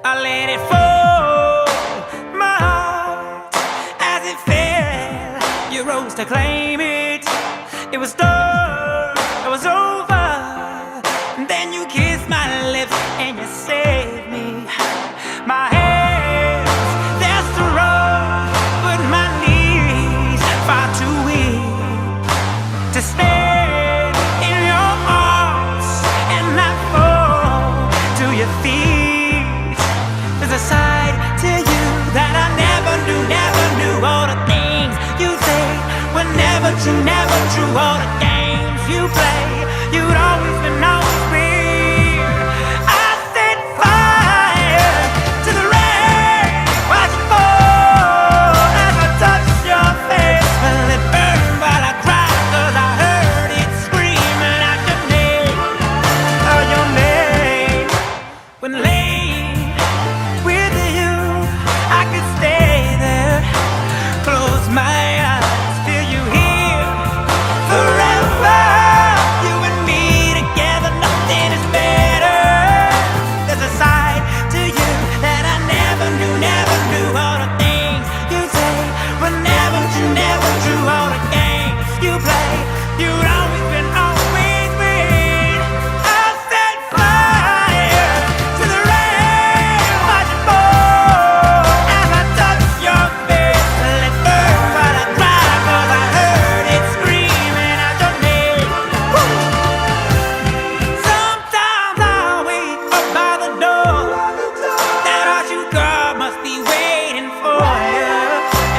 I let it fall, my heart, as it fell. You rose to claim it. It was done, it was over. And then you kissed my lips and you saved me. My hands, they're strong, but my knees far too weak to stand in your arms and not fall to your feet. There's a side to you that I never knew. All the things you say were never true. All the games you play, you'd always been real. I set fire to the rain, watch it fall as I touch your face. Well, it burned while I cried, 'cause I heard it screaming out your name, your name. When laying with you, I could stay there, close my eyes, feel you here forever. You and me together, nothing is better. There's a side to you that I never knew. All the things you say were never true. All the games you play, you'd always been real. I set fire to the rain, watch it fall as I touch your face. Let it burn while I cry, 'cause I heard it screaming out your name. Woo! Sometimes I wait up by the door. That heart you got must be waiting for you.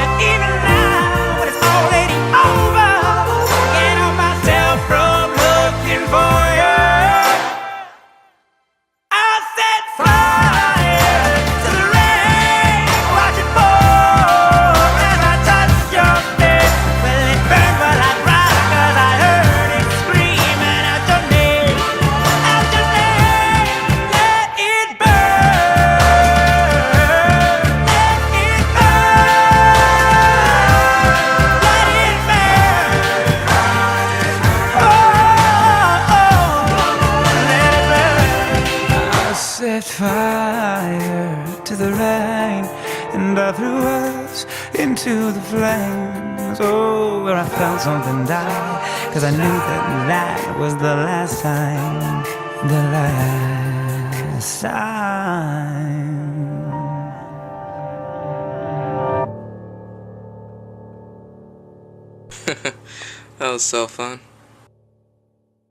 And even now, when it's already over, can't help myself from looking for you. I set fire to the rain, watch it fall as I touch your face. Well, it burned while I cried, 'cause I heard it screaming out your name, out your name. Let it burn, let it burn, let it burn. Oh, let it burn. I set fire to the rain, and I threw us into the flames. Oh, where I felt something die, 'cause I knew that was the last time, the last time. That was so fun.